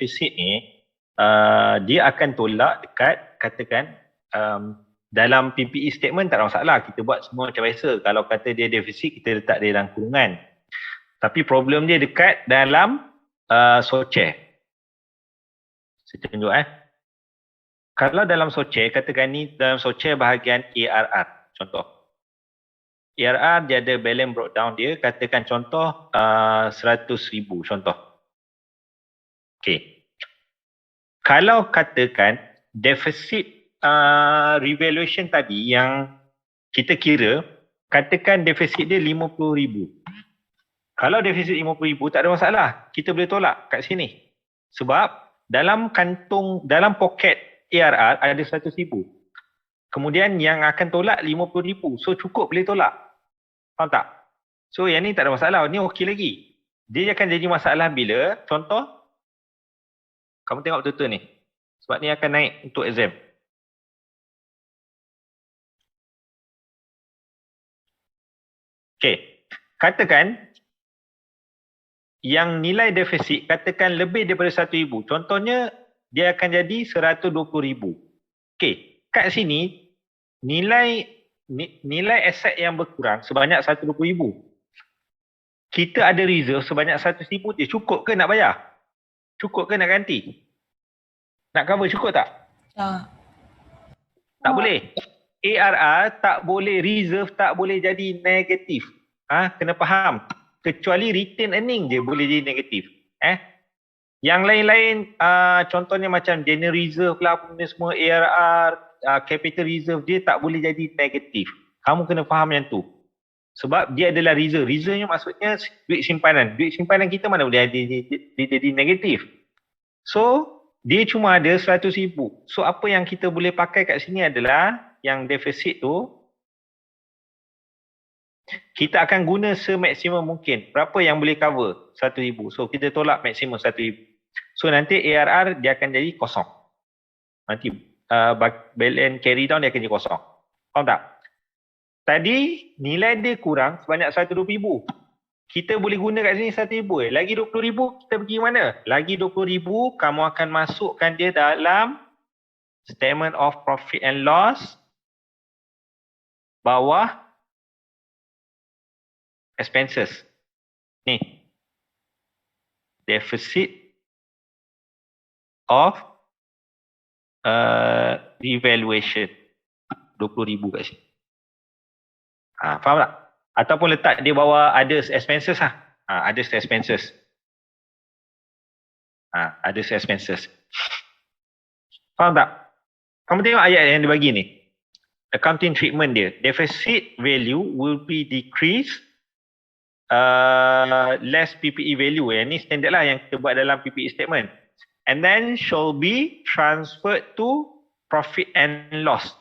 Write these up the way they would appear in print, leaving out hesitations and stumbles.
defisit ni, dia akan tolak dekat, katakan, dalam PPE statement tak ada masalah, kita buat semua macam biasa. Kalau kata dia defisit, kita letak dia dalam kurungan. Tapi problem dia dekat dalam SOCHE. Saya tunjuk Kalau dalam SOCHE, katakan ni dalam SOCHE bahagian ARR, contoh. ARR dia ada balance breakdown dia, katakan contoh 100,000 contoh. Okey. Kalau katakan defisit revaluation tadi yang kita kira, katakan defisit dia 50,000. Kalau defisit 50,000 tak ada masalah, kita boleh tolak kat sini. Sebab dalam kantung, dalam poket ARR ada 100,000. Kemudian yang akan tolak 50,000. So cukup boleh tolak. Faham tak? So yang ni tak ada masalah, ni okey lagi. Dia akan jadi masalah bila, contoh, kamu tengok betul-betul ni. Sebab ni akan naik untuk exam. Okey, katakan yang nilai defisit katakan lebih daripada 1,000. Contohnya dia akan jadi 120,000. Okey, kat sini nilai aset yang berkurang sebanyak 120,000. Kita ada reserve sebanyak 100,000, dia cukup ke nak bayar? Cukup ke nak ganti? Nak cover cukup tak? Tak boleh. ARR tak boleh, reserve tak boleh jadi negatif. Kena faham. Kecuali retain earning je boleh jadi negatif. Yang lain-lain, contohnya macam general reserve lah, semua ARR, capital reserve, dia tak boleh jadi negatif. Kamu kena faham yang tu. Sebab dia adalah reserve. Reserve maksudnya duit simpanan. Duit simpanan kita mana boleh jadi negatif. So, dia cuma ada 100,000. So, apa yang kita boleh pakai kat sini adalah yang defisit tu, kita akan guna semaksimum mungkin. Berapa yang boleh cover? 1,000. So, kita tolak maksimum 1,000. So, nanti ARR dia akan jadi kosong. Nanti balance carry down dia akan jadi kosong. Faham tak? Tadi nilai dia kurang sebanyak 120,000. Kita boleh guna kat sini 1,000. Lagi 20,000 kita pergi mana? Lagi 20,000 kamu akan masukkan dia dalam statement of profit and loss bawah expenses. Ni. Deficit of revaluation. 20,000 kat sini. Faham tak? Ataupun letak dia bawah others expenses lah. Others expenses. Others expenses. Faham tak? Kamu tengok ayat yang dia bagi ni. Accounting treatment dia. Deficit value will be decreased less PPE value. Yang ni standard lah yang kita buat dalam PPE statement. And then shall be transferred to profit and loss.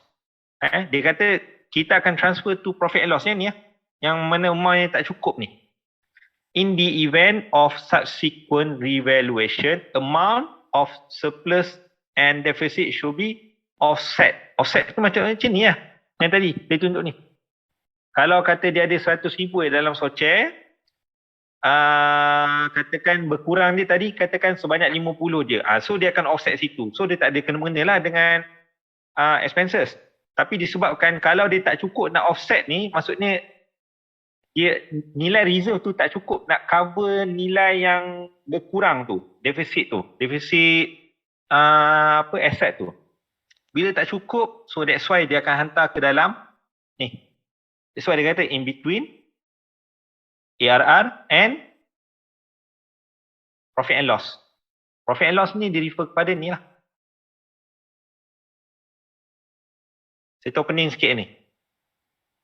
Dia kata kita akan transfer to profit and loss ni yang mana amount yang tak cukup ni. In the event of subsequent revaluation, amount of surplus and deficit should be offset. Offset tu macam ni lah. Yang tadi dia tunjuk ni. Kalau kata dia ada 100,000 dalam SOCHE, katakan berkurang dia tadi, katakan sebanyak 50 je. So dia akan offset situ. So dia tak ada kena-mengena lah dengan expenses. Tapi disebabkan kalau dia tak cukup nak offset ni, maksudnya dia nilai reserve tu tak cukup nak cover nilai yang berkurang tu, defisit tu, defisit aset tu. Bila tak cukup, so that's why dia akan hantar ke dalam ni. That's why dia kata in between ARR and profit and loss. Profit and loss ni dia refer kepada ni lah. Saya tahu pening sikit ni.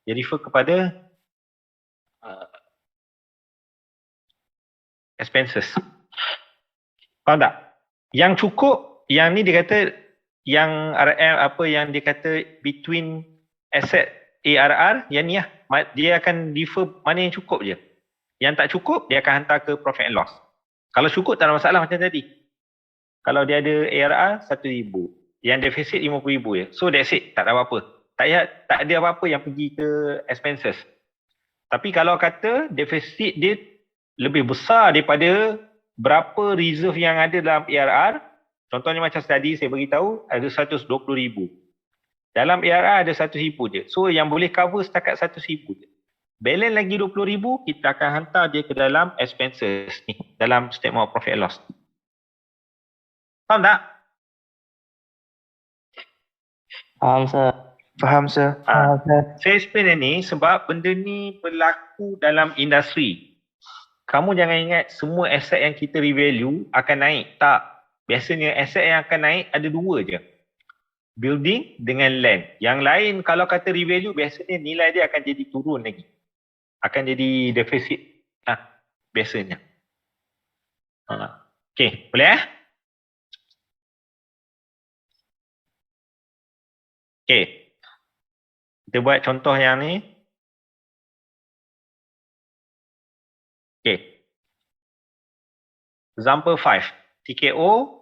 Dia refer kepada expenses. Faham tak? Yang cukup, yang ni dia kata, yang RM apa yang dia kata between asset ARR, yang ni lah. Dia akan refer mana yang cukup je. Yang tak cukup, dia akan hantar ke profit and loss. Kalau cukup tak ada masalah macam tadi. Kalau dia ada ARR 1,000. Yang defisit 50,000 je. So that's it, tak ada apa-apa. Tak ada apa-apa yang pergi ke expenses. Tapi kalau kata defisit dia lebih besar daripada berapa reserve yang ada dalam ARR. Contohnya macam tadi saya beritahu ada 120,000. Dalam ARR ada 100,000 je. So yang boleh cover setakat 100,000 je. Balance lagi 20,000 kita akan hantar dia ke dalam expenses ni, dalam statement of profit and loss. Faham tak? Faham, sir. Faham, sir. Saya explain yang ni sebab benda ni berlaku dalam industri. Kamu jangan ingat semua aset yang kita revalue akan naik. Tak. Biasanya aset yang akan naik ada dua je. Building dengan land. Yang lain kalau kata revalue biasanya nilai dia akan jadi turun lagi. Akan jadi defisit. Biasanya. Okey, boleh Okey. Kita buat contoh yang ni. Okey. Example 5. TKO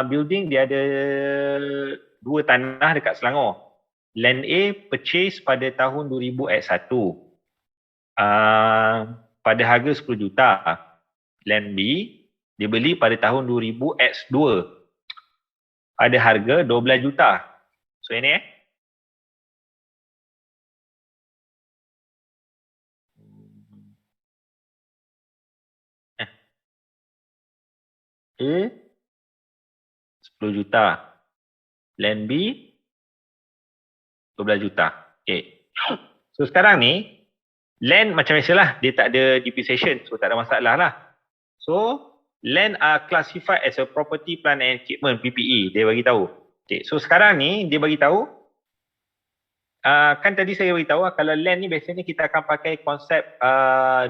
building dia ada 2 tanah dekat Selangor. Land A purchase pada tahun 2000X1. Pada harga 10 juta. Land B dia beli pada tahun 2000X2. Pada harga 12 juta. So ini A 10 juta. Land B 12 juta. Okay. So sekarang ni land macam biasalah dia tak ada depreciation, so tak ada masalah lah. So land are classified as a property plant and equipment PPE, dia bagi tahu. Okay. So sekarang ni dia bagi tahu kan tadi saya beritahu kalau land ni biasanya kita akan pakai konsep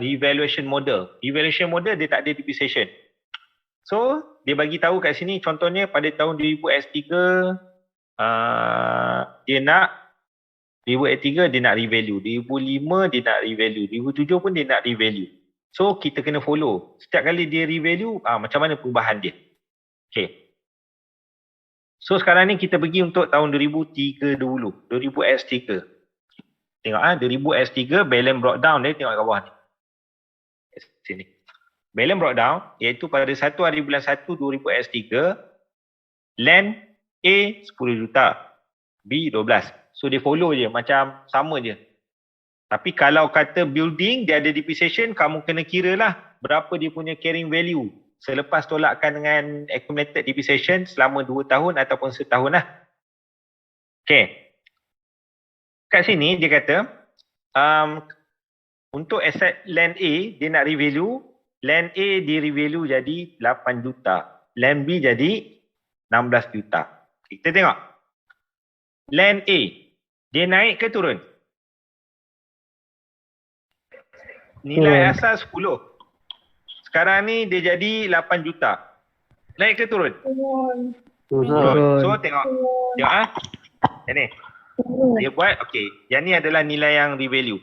revaluation model. Revaluation model dia tak ada depreciation. So dia bagi tahu kat sini contohnya pada tahun 2000X3 dia nak 2003 dia nak revalue, 2005 dia nak revalue, 2007 pun dia nak revalue. So kita kena follow. Setiap kali dia revalue, macam mana perubahan dia. Okay. So sekarang ni kita pergi untuk tahun 2003 dulu. 2000X3. Tengok 2000X3 balance brought down dia, tengok kat bawah ni. Sini. Balance brought down iaitu pada 1 hari bulan 1 2000X3 land A 10 juta, B 12. So dia follow je, macam sama je. Tapi kalau kata building dia ada depreciation, kamu kena kira lah berapa dia punya carrying value selepas tolakkan dengan accumulated depreciation selama 2 tahun ataupun setahun lah. Okay. Kat sini dia kata untuk aset land A dia nak revalue, land A dia revalue jadi 8 juta, land B jadi 16 juta. Kita tengok. Land A dia naik ke turun? Nilai asal 10. Sekarang ni dia jadi 8 juta. Naik ke turun? Turun. So tengok. Tengok Yang ni. Dia buat okey. Yang ni adalah nilai yang revalue.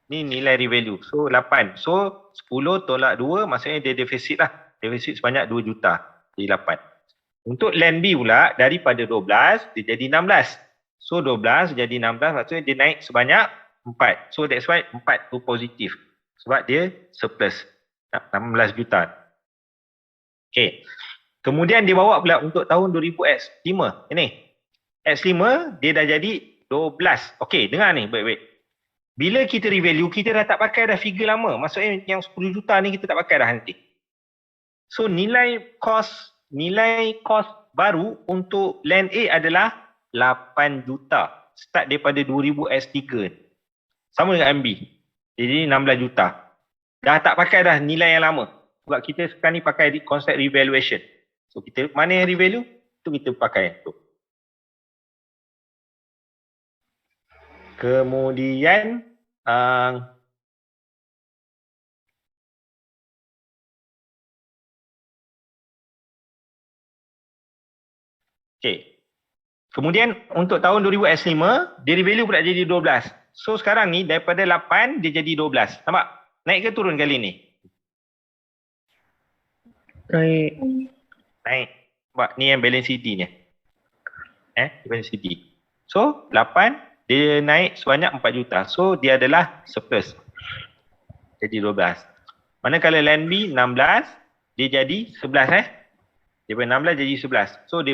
Ni nilai revalue. So 8. So 10 tolak 2 maksudnya dia defisit lah. Defisit sebanyak 2 juta. Jadi 8. Untuk land B pula daripada 12 dia jadi 16. So 12 jadi 16 maksudnya dia naik sebanyak 4. So that's why 4 tu positif. Sebab dia surplus. 16 juta. Okay. Kemudian dia bawa pula untuk tahun 2000X5. Ini. X5 dia dah jadi 12. Okay, dengar ni baik-baik. Bila kita revalue, kita dah tak pakai dah figure lama. Maksudnya yang 10 juta ni kita tak pakai dah nanti. So nilai kos baru untuk land A adalah 8 juta. Start daripada 2000X3. Sama dengan MB. Jadi 16 juta. Dah tak pakai dah nilai yang lama. Sebab kita sekarang ni pakai konsep revaluation. So kita mana yang revalue, tu kita pakai tu. Kemudian okay. Kemudian untuk tahun 2000X5 dia revalue pula jadi 12. So sekarang ni daripada 8 dia jadi 12. Nampak? Naik ke turun kali ni? Naik. Naik. Nampak? Ni yang balance CD ni. Balance CD. So 8 dia naik sebanyak 4 juta. So dia adalah surplus. Jadi 12. Manakala land B 16, dia jadi 11 Daripada 16 jadi 11. So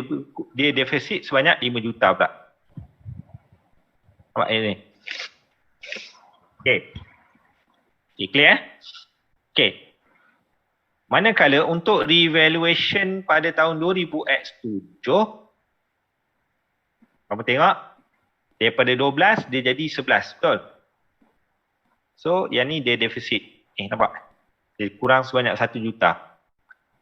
dia defisit sebanyak 5 juta pula. Nampak ni? Okay. Okay, clear Okay. Manakala untuk revaluation pada tahun 2000X7, kamu tengok daripada 12 dia jadi 11, betul? So yang ni dia defisit. Nampak? Dia kurang sebanyak 1 juta.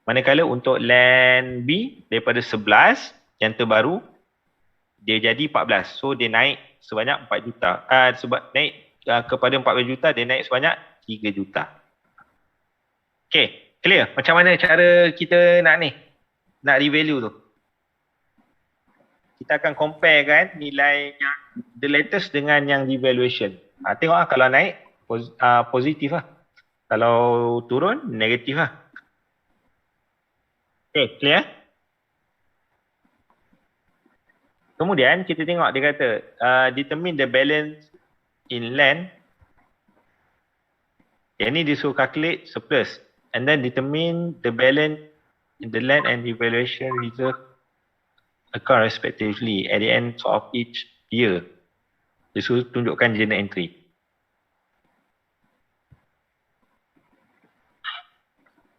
Manakala untuk land B daripada 11 yang terbaru dia jadi 14. So dia naik sebanyak 4 juta. Naik kepada 14 juta dia naik sebanyak 3 juta. Okay, clear? Macam mana cara kita nak revalue tu? Kita akan compare kan nilai yang the latest dengan yang revaluation. Tengok kalau naik positif lah. Kalau turun negatif lah. Okay, clear? Kemudian kita tengok dia kata determine the balance in land. Yang ni dia suruh calculate surplus and then determine the balance in the land and evaluation reserve account respectively at the end of each year. Dia suruh tunjukkan journal entry.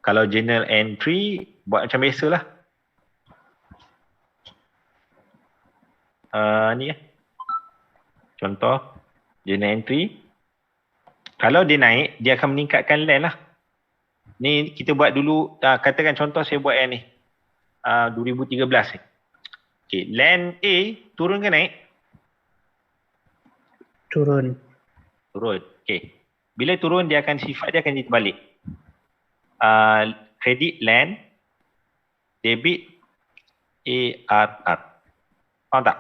Kalau journal entry buat macam biasalah. Ni contoh journal entry. Kalau dia naik, dia akan meningkatkan land lah. Ni kita buat dulu, katakan contoh saya buat yang ni. 2013 ni. Okay, land A turun ke naik? Turun. Turun. Okay. Bila turun dia akan sifat dia akan jadi terbalik. Credit land, debit ARR. Faham tak?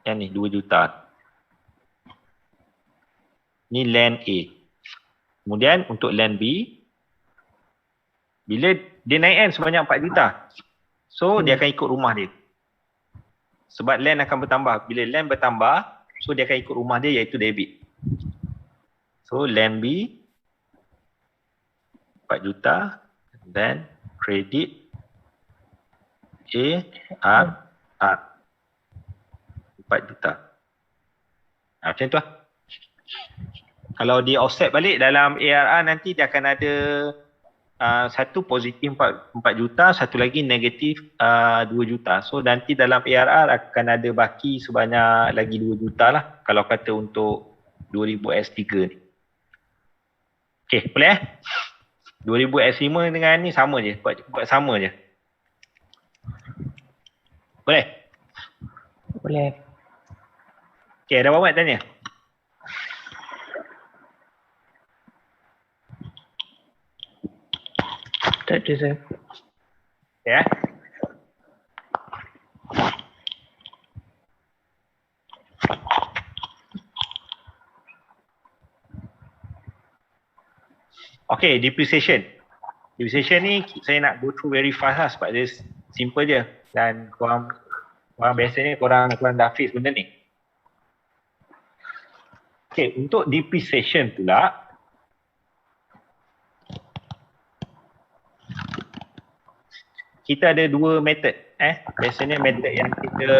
Yang ni 2 juta. Ni land A. Kemudian untuk land B, bila dia naik kan sebanyak 4 juta. So dia akan ikut rumah dia. Sebab land akan bertambah. Bila land bertambah, so dia akan ikut rumah dia iaitu debit. So land B 4 juta dan credit ARR 4 juta. Macam tu lah. Kalau dia offset balik dalam ARR nanti dia akan ada satu positif 4 juta, satu lagi negatif 2 juta. So nanti dalam ARR akan ada baki sebanyak lagi 2 juta lah kalau kata untuk 2000S3 ni. Okay, boleh 2000S5 dengan ni sama je, buat sama je. Boleh? Boleh. Okay, ada apa-apa tanya? Tak ada, sir. Ya. Okay, depreciation. Depreciation ni saya nak go through very fast lah sebab dia simple je. Dan korang biasanya korang dah face benda ni. Okay, untuk depreciation pula, kita ada dua method. Biasanya method yang kita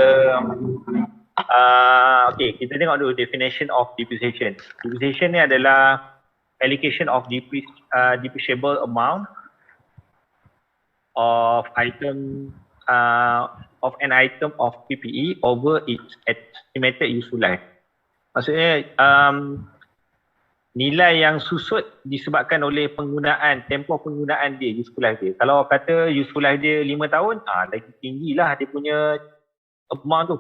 okay, kita tengok dulu definition of depreciation. Depreciation ni adalah allocation of depreciable amount of an item of PPE over its estimated useful life. Maksudnya nilai yang susut disebabkan oleh tempoh penggunaan dia, useful life dia. Kalau kata useful life dia 5 tahun, lagi tinggilah dia punya amount tu.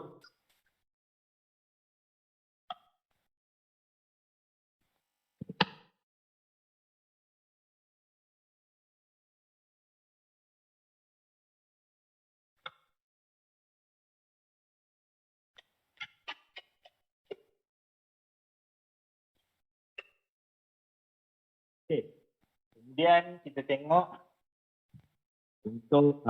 Okay. Kemudian kita tengok untuk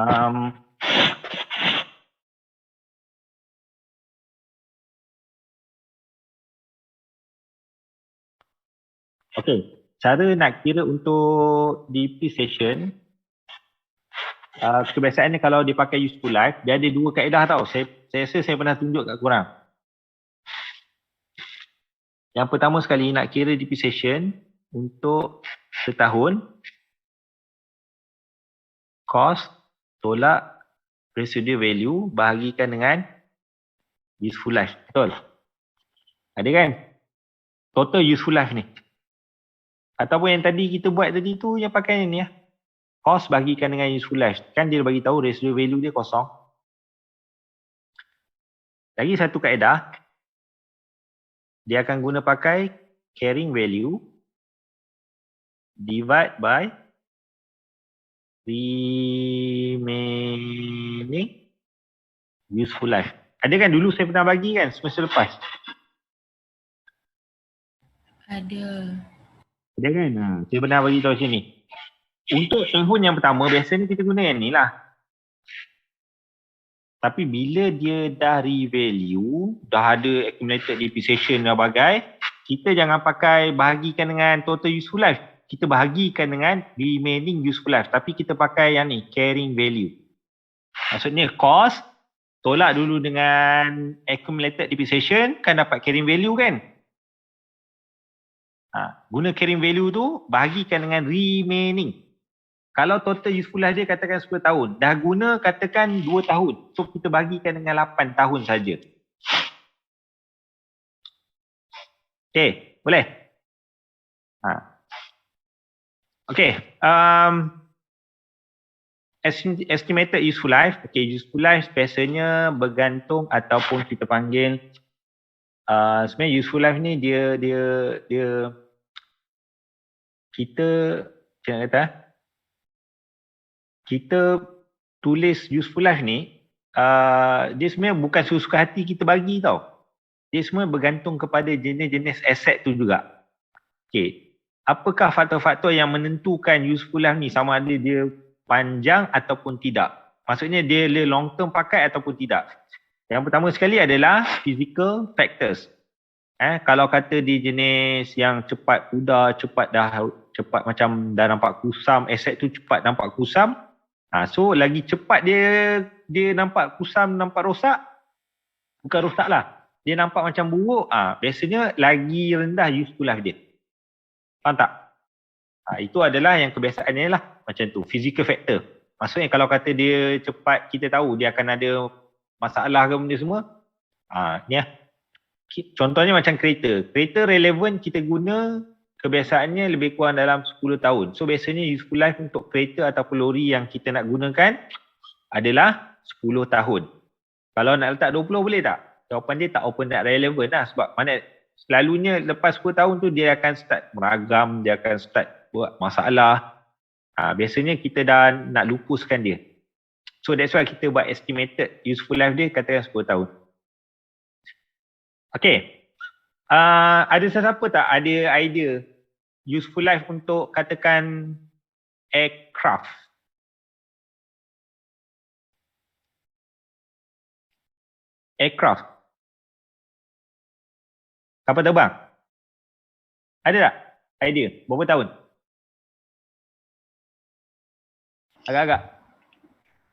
okay. cara nak kira untuk depreciation, kebiasaannya kalau dia pakai useful life, dia ada dua kaedah tau. Saya rasa saya pernah tunjuk kat korang. Yang pertama sekali nak kira depreciation untuk setahun, cost tolak residual value bahagikan dengan useful life. Betul? Ada kan? Total useful life ni. Ataupun yang tadi kita buat tadi tu yang pakai ni ya. Cost bahagikan dengan useful life. Kan dia bagi tahu residual value dia kosong. Lagi satu kaedah. Dia akan guna pakai carrying value divide by remaining useful life. Ada kan dulu saya pernah bagi kan semester lepas? Ada. Ada kan? Saya pernah bagi tahu sini. Untuk tahun yang pertama biasanya kita guna yang ni lah. Tapi bila dia dah revalue, dah ada accumulated depreciation dan bagai, kita jangan pakai bahagikan dengan total useful life. Kita bahagikan dengan remaining useful life. Tapi kita pakai yang ni, carrying value. Maksudnya cost, tolak dulu dengan accumulated depreciation, kan dapat carrying value kan? Guna carrying value tu, bahagikan dengan remaining. Kalau total useful life dia katakan 10 tahun, dah guna katakan 2 tahun. So kita bagikan dengan 8 tahun saja. Okay, boleh? Okay, estimated useful life. Okay, useful life biasanya bergantung ataupun kita panggil sebenarnya useful life ni dia kita macam mana kata? Kita tulis useful life ni, dia sebenarnya bukan suka hati kita bagi tau. Dia semua bergantung kepada jenis-jenis aset tu juga. Okay. Apakah faktor-faktor yang menentukan useful life ni sama ada dia panjang ataupun tidak? Maksudnya dia long term pakai ataupun tidak. Yang pertama sekali adalah physical factors. Kalau kata dia jenis yang cepat pudar, cepat macam dah nampak kusam, aset tu cepat nampak kusam. So lagi cepat dia nampak kusam, nampak rosak. Bukan rosak lah. Dia nampak macam buruk. Biasanya lagi rendah useful life dia. Faham tak? Itu adalah yang kebiasaannya lah. Macam tu. Physical factor. Maksudnya kalau kata dia cepat, kita tahu dia akan ada masalah ke benda semua. Ni lah. Contohnya macam kereta. Kereta relevan kita guna kebiasaannya lebih kurang dalam 10 tahun. So biasanya useful life untuk kereta ataupun lori yang kita nak gunakan adalah 10 tahun. Kalau nak letak 20 boleh tak? Jawapan dia tak open, tak relevan lah. Sebab mana selalunya lepas 10 tahun tu dia akan start meragam, dia akan start buat masalah. Biasanya kita dah nak lupuskan dia. So that's why kita buat estimated useful life dia katakan 10 tahun. Okay. Ada sesiapa tak ada idea useful life untuk katakan aircraft? Aircraft. Kapal terbang. Ada tak idea? Berapa tahun? Agak-agak.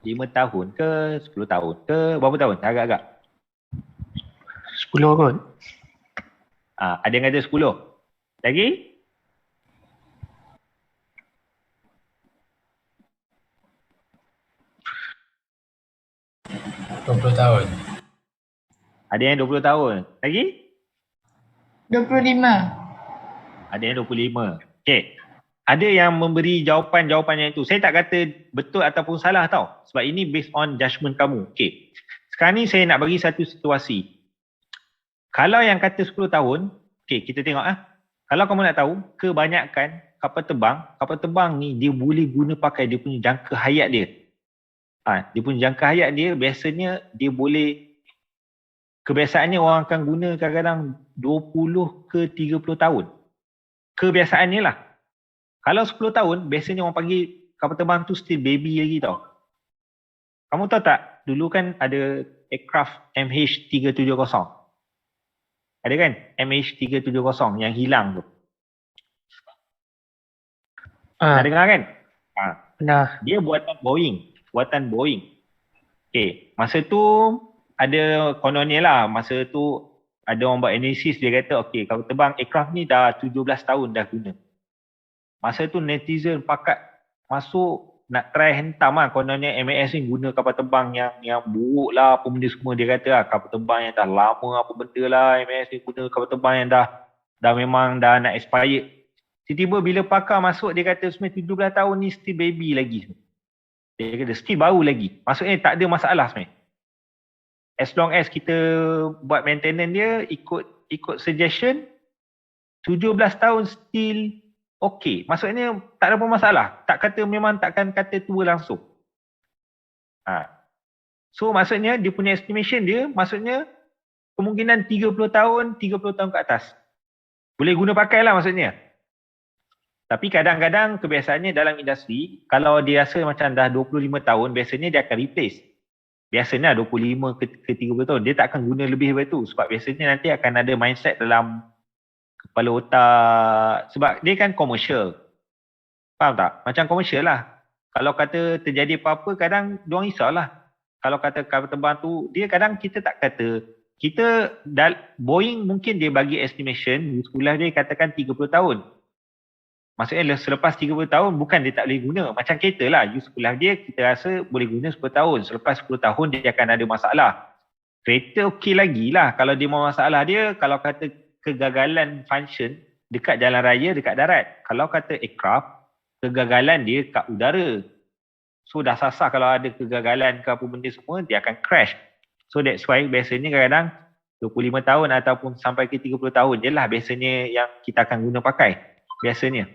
5 tahun ke 10 tahun ke berapa tahun? Agak-agak. 10 kot. Ada yang kata 10. Lagi? tahun. Ada yang 20 tahun. Lagi? 25. Ada yang 25. Okay. Ada yang memberi jawapan-jawapan yang itu. Saya tak kata betul ataupun salah tau. Sebab ini based on judgement kamu. Okay. Sekarang ni saya nak bagi satu situasi. Kalau yang kata 10 tahun, okay, kita tengok Kalau kamu nak tahu, kebanyakan kapal terbang ni dia boleh guna pakai dia punya jangka hayat dia. Dia punya jangka hayat dia biasanya dia boleh, kebiasaannya orang akan guna kadang-kadang 20 ke 30 tahun. Kebiasaannya lah. Kalau 10 tahun, biasanya orang panggil kapal terbang tu still baby lagi tau. Kamu tahu tak, dulu kan ada aircraft MH370. Ada kan? MH370 yang hilang tu. Pernah dengar kan? Pernah. Dia buatan Boeing. Okay, masa tu ada kononnya lah, masa tu ada orang buat analisis, dia kata okay, kapal terbang aircraft ni dah 17 tahun dah guna. Masa tu netizen pakat masuk nak try hentam lah, kononnya MAS ni guna kapal terbang yang buruk lah apa benda semua. Dia kata lah kapal terbang yang dah lama apa benda lah, MAS ni guna kapal terbang yang dah memang dah nak expired. Tiba-tiba bila pakar masuk, dia kata sebenarnya 17 tahun ni still baby lagi. Dia kata still baru lagi. Maksudnya tak ada masalah sebenarnya. As long as kita buat maintenance dia, ikut suggestion, 17 tahun still okay. Maksudnya tak ada apa masalah. Tak kata, memang takkan kata tua langsung. So maksudnya dia punya estimation dia, maksudnya kemungkinan 30 tahun ke atas. Boleh guna pakai lah maksudnya. Tapi kadang-kadang kebiasaannya dalam industri, kalau dia rasa macam dah 25 tahun, biasanya dia akan replace. Biasanya 25 ke 30 tahun, dia tak akan guna lebih daripada tu. Sebab biasanya nanti akan ada mindset dalam kepala otak. Sebab dia kan komersial. Faham tak? Macam komersial lah. Kalau kata terjadi apa-apa, kadang diorang risau lah. Kalau kata kapal terbang tu, dia kadang kita tak kata. Boeing mungkin dia bagi estimation, sekolah dia katakan 30 tahun. Maksudnya selepas 30 tahun bukan dia tak boleh guna. Macam kereta lah, useful life dia kita rasa boleh guna 10 tahun. Selepas 10 tahun dia akan ada masalah. Kereta okey lagi lah. Kalau dia mau masalah dia, kalau kata kegagalan function dekat jalan raya, dekat darat. Kalau kata aircraft, kegagalan dia kat udara. So dah sasar kalau ada kegagalan ke apa benda semua, dia akan crash. So that's why biasanya kadang-kadang 25 tahun ataupun sampai ke 30 tahun je lah biasanya yang kita akan guna pakai. Biasanya.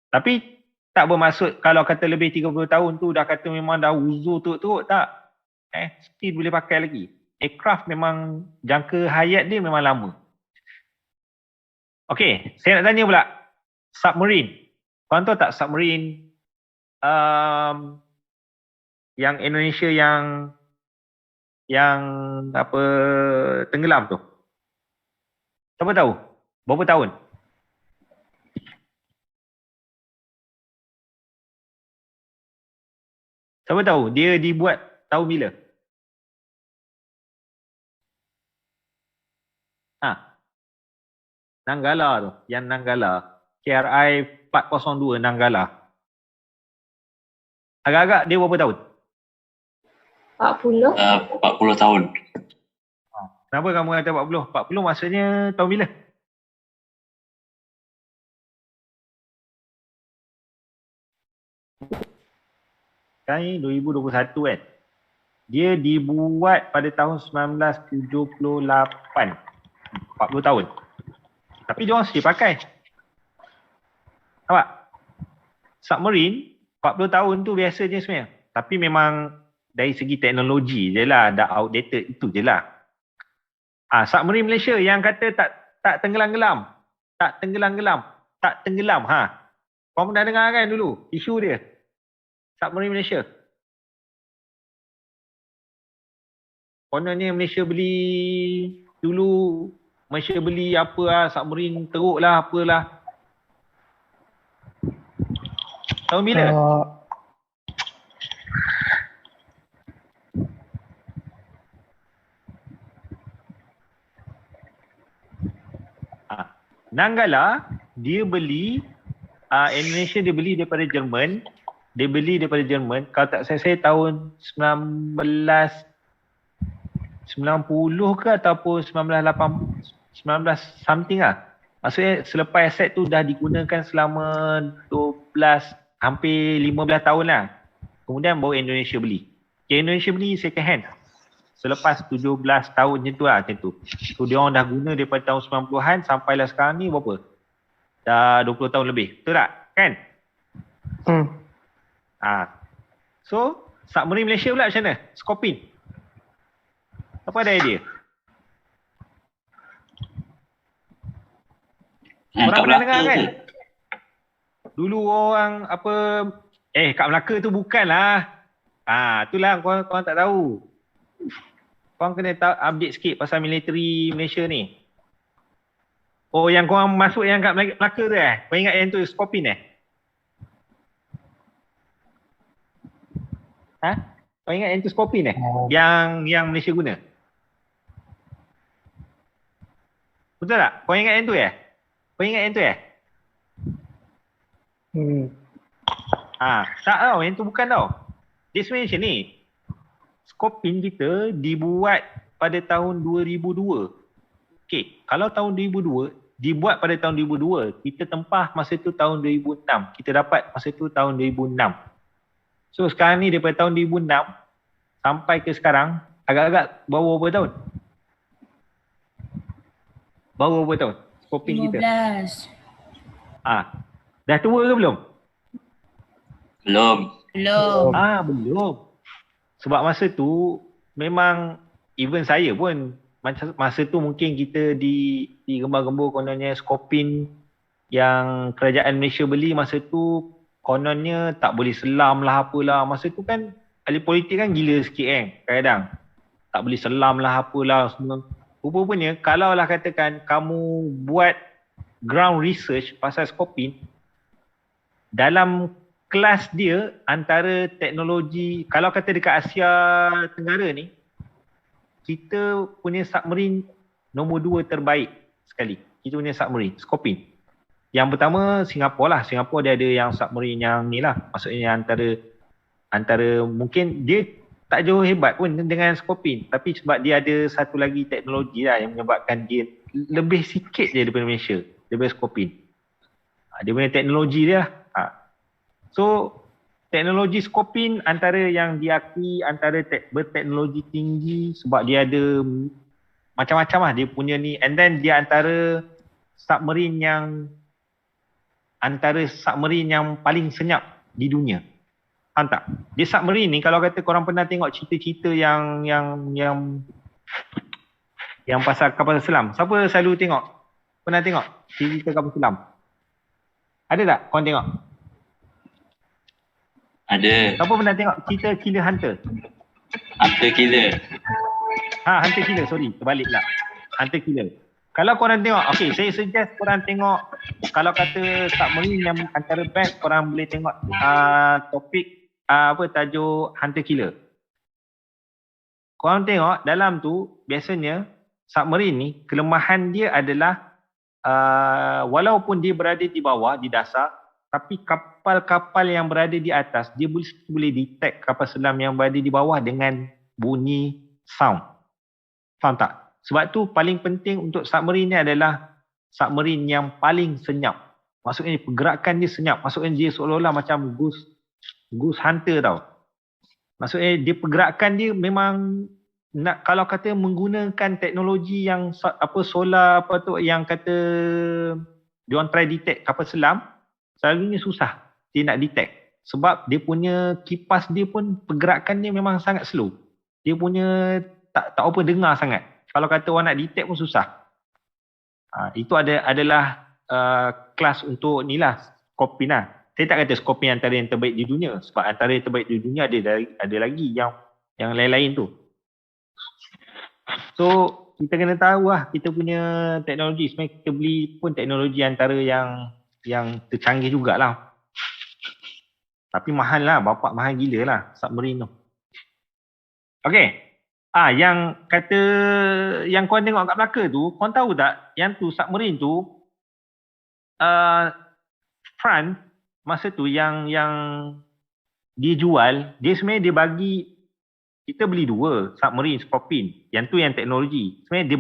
Tapi tak bermaksud kalau kata lebih 30 tahun tu dah kata memang dah uzur teruk-teruk, tak. Still boleh pakai lagi. Aircraft memang jangka hayat dia memang lama. Okay, saya nak tanya pula. Submarine. Korang tahu tak submarine yang Indonesia yang apa tenggelam tu? Siapa tahu? Berapa tahun? Siapa tahu dia dibuat tahun bila? Nanggala tu. Yang Nanggala. KRI 402 Nanggala. Agak-agak dia berapa tahun? 40. 40 tahun. Kenapa kamu kata 40? 40 maksudnya tahun bila? Sekarang ni 2021 kan? Dia dibuat pada tahun 1978. 40 tahun. Tapi dia orang still pakai. Nampak? Submarine 40 tahun tu biasa je sebenarnya. Tapi memang dari segi teknologi je lah, dah outdated, itu je lah. Submarine Malaysia yang kata tak tenggelam-gelam. Tak tenggelam. Korang pernah dengar kan dulu isu dia? Submarine Malaysia. Kononnya Malaysia beli dulu, Malaysia beli apa lah, submarine teruk lah, apalah. Tahun bila? Nanggala, dia beli, Indonesia dia beli daripada Jerman. Kalau tak saya tahun 1990 ke ataupun 19 something lah. Maksudnya selepas aset tu dah digunakan selama 12, hampir 15 tahun lah. Kemudian baru Indonesia beli. Indonesia beli second hand. Selepas 17 tahun macam tu lah, macam tu. So dia orang dah guna daripada tahun 90-an sampailah sekarang ni berapa? Dah 20 tahun lebih. Betul tak? Kan? So, submarine Malaysia pula macam mana? Skopin. Apa ada idea? Korang pernah dengar kan? Dulu orang apa, kat Melaka tu bukanlah. Itulah korang tak tahu. Korang kena update sikit pasal military Malaysia ni. Oh, yang korang masuk yang kat Melaka tu Korang ingat yang tu Skopin Ha? Kau ingat yang tu Skopin Oh. Yang Malaysia guna? Betul tak? Kau ingat yang tu Kau ingat yang tu Tak tau, yang tu bukan tau. Dia sebenarnya macam ni. Skopin kita dibuat pada tahun 2002. Okey, kalau tahun 2002, dibuat pada tahun 2002, kita tempah masa tu tahun 2006. Kita dapat masa tu tahun 2006. So sekarang ni daripada tahun 2006 sampai ke sekarang, agak-agak baru berapa tahun? Baru berapa tahun? Skopin kita. 15. Dah tua ke belum? Belum. Belum. Belum. Sebab masa tu memang even saya pun masa tu mungkin kita digembar-gembur kononnya Skopin yang kerajaan Malaysia beli masa tu kononnya tak boleh selam lah apalah. Masa tu kan ahli politik kan gila sikit kadang-kadang. Tak boleh selam lah apalah semua. Rupanya kalau lah katakan kamu buat ground research pasal Skopin, dalam kelas dia antara teknologi, kalau kata dekat Asia Tenggara ni, kita punya submarine nombor 2 terbaik sekali. Kita punya submarine, Skopin. Yang pertama Singapura lah. Singapura dia ada yang submarine yang ni lah. Maksudnya antara mungkin dia tak jauh hebat pun dengan Skopin. Tapi sebab dia ada satu lagi teknologi lah yang menyebabkan dia lebih sikit je daripada Malaysia. Daripada Skopin. Dia punya teknologi dia lah. So teknologi Skopin antara yang diakui antara berteknologi tinggi sebab dia ada macam-macam lah dia punya ni, and then dia antara submarine yang paling senyap di dunia. Faham tak? Dia submarine ni kalau kata korang pernah tengok cerita-cerita yang pasal kapal selam. Siapa selalu tengok? Pernah tengok cerita kapal selam? Ada tak korang tengok? Ada. Siapa pernah tengok cerita Killer Hunter? Hunter Killer. Hunter Killer, sorry. Terbalik pula. Hunter Killer. Kalau korang tengok, okay, saya suggest korang tengok, kalau kata submarine yang antara best, korang boleh tengok topik, tajuk Hunter Killer. Korang tengok, dalam tu, biasanya, submarine ni, kelemahan dia adalah, walaupun dia berada di bawah, di dasar, tapi kapal-kapal yang berada di atas, dia boleh detect kapal selam yang berada di bawah dengan bunyi sound. Faham tak? Sebab tu paling penting untuk submarine ni adalah submarine yang paling senyap. Maksudnya pergerakan dia senyap. Maksudnya dia seolah-olah macam goose hunter tau. Maksudnya dia pergerakan dia memang nak, kalau kata menggunakan teknologi yang solar yang kata dia orang try detect kapal selam, selalunya susah dia nak detect. Sebab dia punya kipas dia pun pergerakan dia memang sangat slow. Dia punya tak apa dengar sangat. Kalau kata orang nak detect pun susah. Itu adalah kelas untuk ni lah, Skopin lah. Saya tak kata Skopin antara yang terbaik di dunia. Sebab antara yang terbaik di dunia ada lagi yang lain-lain tu. So kita kena tahu lah kita punya teknologi. Sebenarnya kita beli pun teknologi antara yang tercanggih jugalah. Tapi mahal lah, bapak mahal gila lah submarine tu. Okay. Yang kata, yang korang tengok kat Melaka tu, korang tahu tak yang tu submarine tu, France masa tu yang dia jual, dia sebenarnya dia bagi, kita beli 2 submarine Skopin. Yang tu yang teknologi. Sebenarnya dia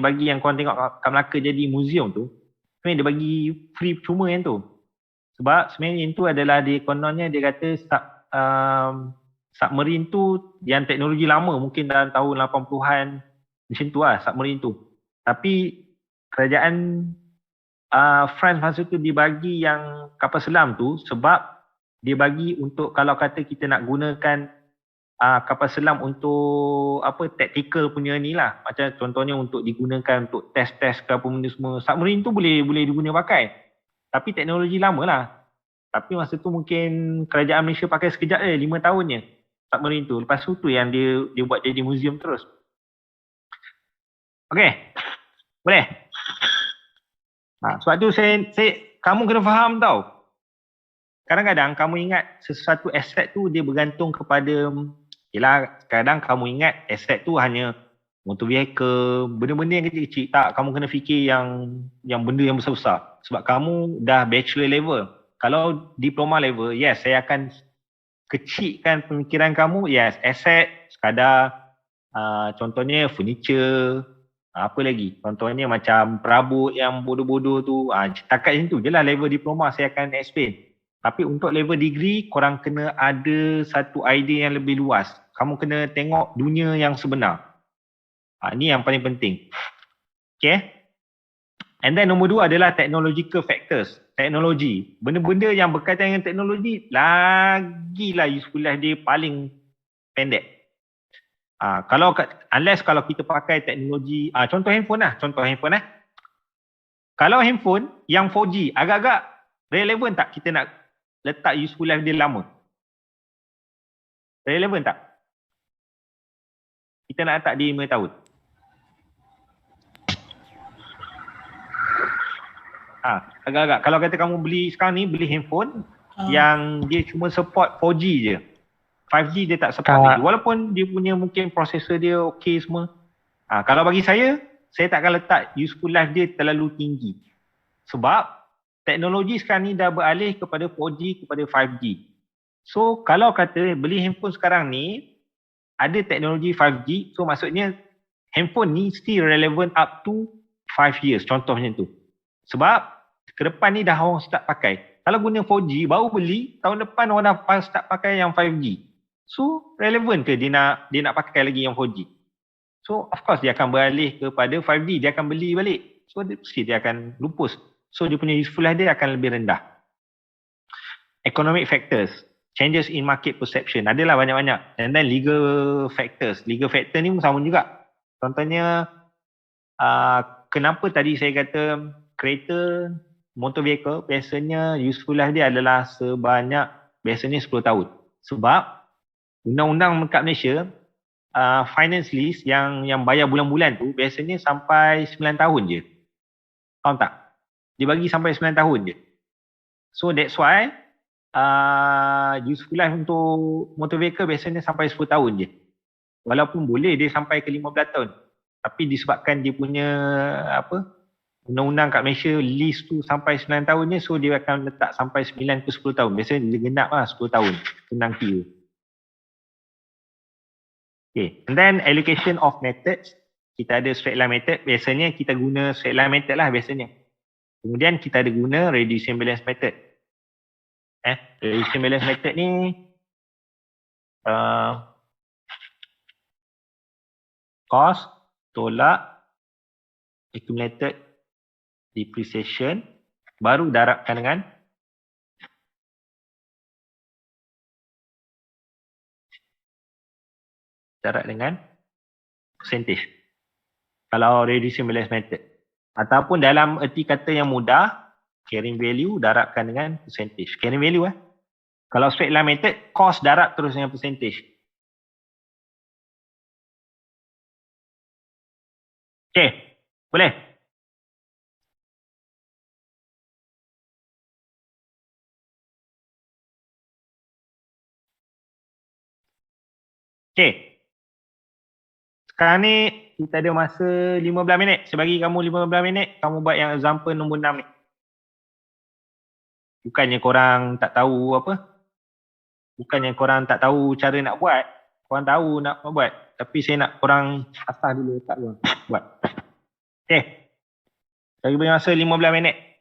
bagi yang korang tengok kat Melaka jadi museum tu, sebenarnya dia bagi free cuma yang tu. Sebab sebenarnya yang tu adalah kononnya dia kata submarine tu yang teknologi lama, mungkin dalam tahun 80-an macam tu lah submarine tu. Tapi kerajaan France masa tu dibagi yang kapal selam tu sebab dia bagi untuk kalau kata kita nak gunakan kapal selam untuk tactical punya ni lah. Macam contohnya untuk digunakan untuk test-test ke apa benda semua. Submarine tu boleh diguna pakai. Tapi teknologi lama lah. Tapi masa tu mungkin kerajaan Malaysia pakai sekejap 5 tahun je submarine tu. Lepas tu yang dia buat jadi museum terus. Okay. Boleh? Sebab tu saya kamu kena faham tau. kadang-kadang kamu ingat sesuatu aset tu dia bergantung kepada, yelah kadang kamu ingat aset tu hanya motor vehicle, benda-benda yang kecil-kecil. Tak, kamu kena fikir yang benda yang besar-besar. Sebab kamu dah bachelor level. Kalau diploma level, yes, saya akan kecilkan pemikiran kamu. Yes, aset sekadar contohnya furniture, apa lagi? Contohnya macam perabot yang bodoh-bodoh tu. Setakat macam tu je lah level diploma saya akan explain. Tapi untuk level degree, korang kena ada satu idea yang lebih luas. Kamu kena tengok dunia yang sebenar. Ni yang paling penting. Okay. And then nombor 2 adalah technological factors. Teknologi. Benda-benda yang berkaitan dengan teknologi, lagilah useful life dia paling pendek. Unless kalau kita pakai teknologi, contoh handphone lah. Kalau handphone yang 4G, agak-agak relevan tak kita nak letak useful life dia lama? Relevan tak? Kita nak letak dia 5 tahun. Agak-agak. Kalau kata kamu beli sekarang ni, beli handphone yang dia cuma support 4G je. 5G dia tak support lagi. Walaupun dia punya mungkin prosesor dia okey semua. Kalau bagi saya takkan letak useful life dia terlalu tinggi. Sebab teknologi sekarang ni dah beralih kepada 4G, kepada 5G. So kalau kata beli handphone sekarang ni ada teknologi 5G, so maksudnya handphone ni still relevant up to 5 years. Contoh macam tu. Sebab ke depan ni dah orang start pakai. Kalau guna 4G, baru beli, tahun depan orang dah start pakai yang 5G. So, relevan ke dia nak pakai lagi yang 4G? So, of course dia akan beralih kepada 5G. Dia akan beli balik. So, dia akan lupus. So, dia punya useful life dia akan lebih rendah. Economic factors. Changes in market perception. Adalah banyak-banyak. And then legal factors. Legal factor ni pun sama juga. Contohnya, kenapa tadi saya kata kereta, motor vehicle, biasanya useful life dia adalah sebanyak biasanya 10 tahun. Sebab undang-undang kat Malaysia, finance lease yang bayar bulan-bulan tu biasanya sampai 9 tahun je. Faham tak? Dia bagi sampai 9 tahun je. So that's why useful life untuk motor vehicle biasanya sampai 10 tahun je. Walaupun boleh dia sampai ke 15 tahun. Tapi disebabkan dia punya undang-undang kat Malaysia lease tu sampai 9 tahun je, so dia akan letak sampai 9 ke 10 tahun. Biasanya dia genap lah 10 tahun. Senang kira. Okay. And then allocation of methods. Kita ada straight line method. Biasanya kita guna straight line method lah biasanya. Kemudian kita ada guna reducing balance method. Reducing balance method ni cost tolak accumulated depreciation baru darabkan dengan percentage. Kalau reducing balance method. Ataupun dalam erti kata yang mudah, carrying value darabkan dengan percentage. Carrying value Kalau straight line method, cost darab terus dengan percentage. Okay, boleh? Okay. Sekarang ni kita ada masa 15 minit. Saya bagi kamu 15 minit, kamu buat yang example nombor 6 ni. Bukannya korang tak tahu Bukannya korang tak tahu cara nak buat. Korang tahu nak buat. Tapi saya nak korang asah dulu, tak buat. Okay. Saya bagi masa 15 minit.